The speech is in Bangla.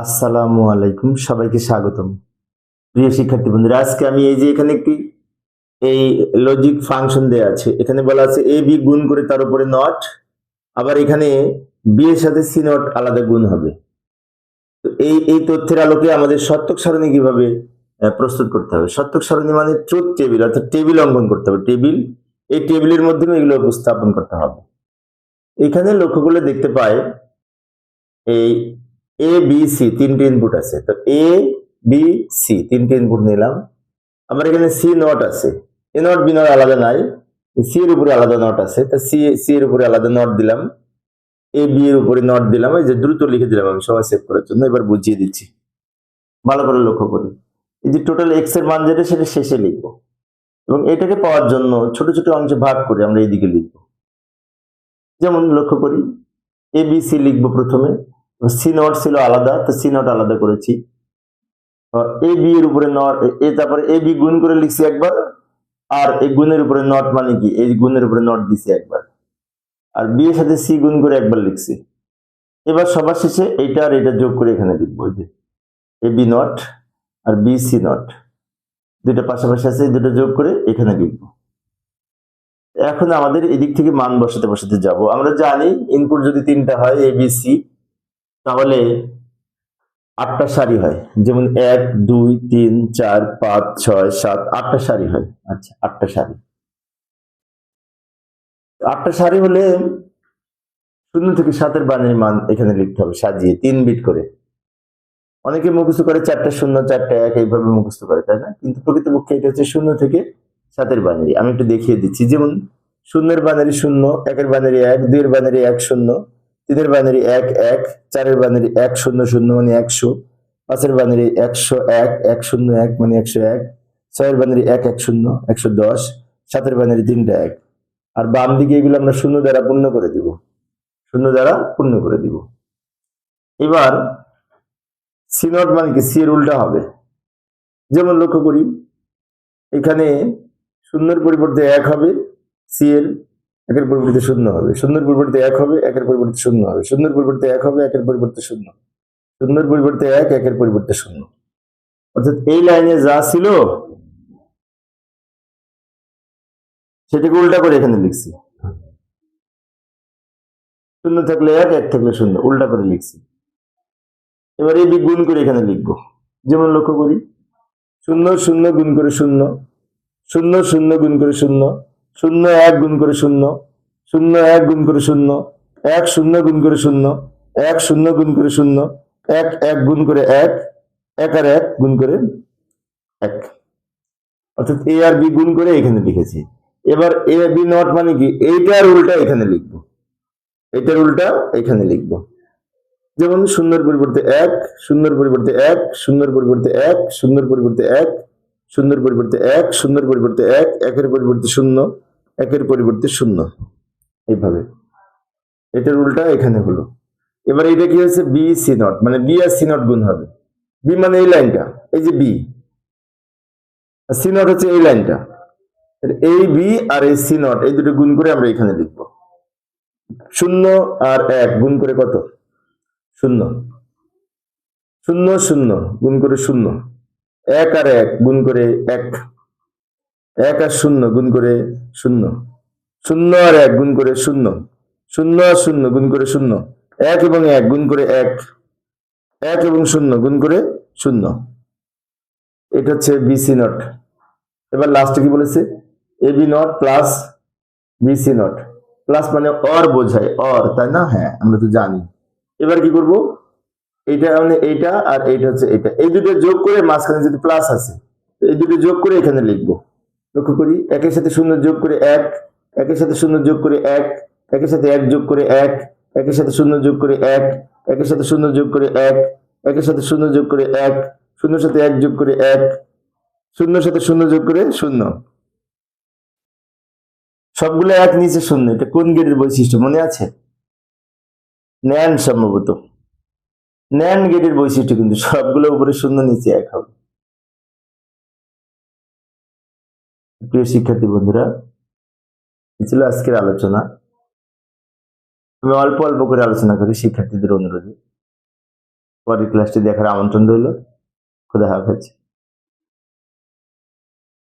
আসসালামু আলাইকুম, সবাইকে স্বাগতম। প্রিয় শিক্ষার্থী বন্ধুরা, আজকে আমি এই যে এখানে একটি এই লজিক ফাংশন দেয়া আছে, এখানে বলা আছে এ বি গুণ করে তার উপরে নট, আবার এখানে বি এর সাথে সি নট আলাদা গুণ হবে। তো এই এই তথ্যের আলোকে আমাদের সত্যক সারণী কিভাবে প্রস্তুত করতে হবে। সত্যক সারণী মানে ট্রুথ টেবিল, অর্থাৎ টেবিল অঙ্কন করতে হবে। টেবিল, এই টেবিলের মাধ্যমে এগুলো উপস্থাপন করতে হবে। এখানে লক্ষ্য করলে দেখতে পাই এই এ বি সি তিনটে ইনপুট আছে। তো এ বি সি তিনটে ইনপুট নিলাম। আমার এখানে সি নট আছে, এ নট বি নট আলাদা নাই, সি এর উপরে আলাদা নট আছে। তা সি এর উপরে আলাদা নট দিলাম, এ বি এর উপরে নট দিলাম। এই যে দ্রুত লিখে দিলাম আমি সবাই সেভ করার জন্য। এবার বুঝিয়ে দিচ্ছি, ভালো করে লক্ষ্য করি। এই যে টোটাল এক্স এর মান যেটা সেটা শেষে লিখবো, এবং এটাকে পাওয়ার জন্য ছোট ছোট অংশে ভাগ করে আমরা এইদিকে লিখবো। যেমন লক্ষ্য করি, এ বি সি লিখবো প্রথমে, সি নট ছিল আলাদা, তো সি নট আলাদা করেছি। এ বি এর উপরে নট, তারপরে এ বি গুণ করে লিখছি একবার, আর এই গুণের উপরে নট মানে কি, এই গুণের উপরে নট দিছি একবার, আর বি এর সাথে সি গুণ করে একবার লিখছি। এবার সবার শেষে এইটা আর এটা যোগ করে এখানে লিখবো, যে এ বি নট আর বি সি নট দুটো পাশাপাশি আছে, এই দুটো যোগ করে এখানে লিখবো। এখন আমাদের এদিক থেকে মান বসাতে বসাতে যাব। আমরা জানি ইনপুট যদি তিনটা হয় এ বি সি, তাহলে 8টা সারি হয়। যেমন 1 2 3 4 5 6 7 8টা সারি হয়। আচ্ছা, 8টা সারি, 8টা সারি হলে 0 থেকে 7-এর বানের মান এখানে লিখতে হবে সাজিয়ে 3 বিট করে। অনেকে মুখস্থ করে 4টা 0 4টা 1 এইভাবে মুখস্থ করে, তাই না? কিন্তু প্রকৃতপক্ষে এটা হচ্ছে 0 থেকে 7-এর বাইনারি। আমি একটু দেখিয়ে দিচ্ছি। যেমন 0-এর বাইনারি 0, 1-এর বাইনারি 1, 2-এর বাইনারি 1 0, 3-এর বাইনারি 1 1, 4-এর বাইনারি 1 0 0 মানে 100, 5-এর বাইনারি 101 1 0 1 মানে 101, 6-এর বাইনারি 1 1 0 110, 7-এর বাইনারি 3টা 1। আর বাম দিকে এগুলো আমরা 0 দ্বারা পূর্ণ করে দিব, 0 দ্বারা পূর্ণ করে দিব। এবার সি নট মানে কি, সি এর উল্টা হবে। যেমন লক্ষ্য করি, এখানে 0-এর পরিবর্তে 1 হবে, সি এর 1-এর পরিবর্তে 0 হবে, 0-এর পরিবর্তে 1 হবে, 1-এর পরিবর্তে 0 হবে, 0-এর পরিবর্তে 1 হবে, 1-এর পরিবর্তে 0, 0-এর পরিবর্তে 1, 1-এর পরিবর্তে 0। অর্থাৎ এই লাইনে যা ছিল সেটাকে উল্টা করে এখানে লিখছি। 0 থাকলে 1, 1 থাকলে 0, উল্টা করে লিখছি। এবার এই গুণ করে এখানে লিখবো। যেমন লক্ষ্য করি, 0 0 গুণ করে 0, 0 0 গুণ করে 0, 0 1 গুণ করে 0, 0 1 গুণ করে 0, 1 0 গুণ করে 0, 1 0 গুণ করে 0, 1 1 গুণ করে 1, 1 আর 1 গুণ করে 1। অর্থাৎ এ আর বি গুণ করে এখানে লিখেছি। এবার এ বি নট মানে কি, এইটার উল্টা এখানে লিখবো, এটার উল্টা এখানে লিখবো। যেমন 0-এর পরিবর্তে 1, 0-এর পরিবর্তে 1, 0-এর পরিবর্তে 1, 0-এর পরিবর্তে 1, 0-এর পরিবর্তে 1, 0-এর পরিবর্তে 1, 1-এর পরিবর্তে 0, 1-এর পরিবর্তে 0, এইভাবে এটার উল্টা এখানে হলো। এবার এটা কি হচ্ছে, বি সি নট মানে বি আর সি নট গুণ হবে। বি মানে এই লাইনটা, এই যে বি, আর সি নট হচ্ছে এই লাইনটা। এই বি আর এই সি নট এই দুটো গুণ করে আমরা এখানে লিখবো। 0 আর 1 গুণ করে কত, 0, 0 0 গুণ করে 0, 1 আর 1 গুণ করে 1, 1 আর 0 গুণ করে 0, 0 আর 1 গুণ করে 0, 0 আর 0 গুণ করে 0, 1 এবং 1 গুণ করে 1, 1 এবং 0 গুণ করে 0। এটা হচ্ছে বিসি নট। এবার লাস্টে কি বলেছে, A B not plus B C not. Plus মানে অর বোঝায়, অর, তাই না? হ্যাঁ, আমরা তো জানি। এবার কি করব, এইটা মানে এইটা আর এইটা হচ্ছে এটা, এই দুটো যোগ করে মাঝখানে যদি প্লাস আছে, এই দুটো যোগ করে এখানে লিখবো। লক্ষ্য করি, 1-এর সাথে 0 যোগ করে 1, 1-এর সাথে 0 যোগ করে 1, 1-এর সাথে 1 যোগ করে 1, 1-এর সাথে 0 যোগ করে 1, 1-এর সাথে 0 যোগ করে 1, 1-এর সাথে 0 যোগ করে 1, 0-এর সাথে 1 যোগ করে 1, 0-এর সাথে 0 যোগ করে 0, সবগুলো 1 নিচে 0। এটা কোন গেটের বৈশিষ্ট্য মনে আছে? ন্যান্ড, সম্ভবত ন্যান্ড গেটের বৈশিষ্ট্য, কিন্তু সবগুলো উপরে 0 নিচে 1 হবে। প্রিয় শিক্ষার্থী বন্ধুরা, এই ছিল আজকের আলোচনা। আমি অল্প অল্প করে আলোচনা করি শিক্ষার্থীদের অনুরোধে। পরের ক্লাসটি দেখার আমন্ত্রণ রইল। খুদা হাফেজ।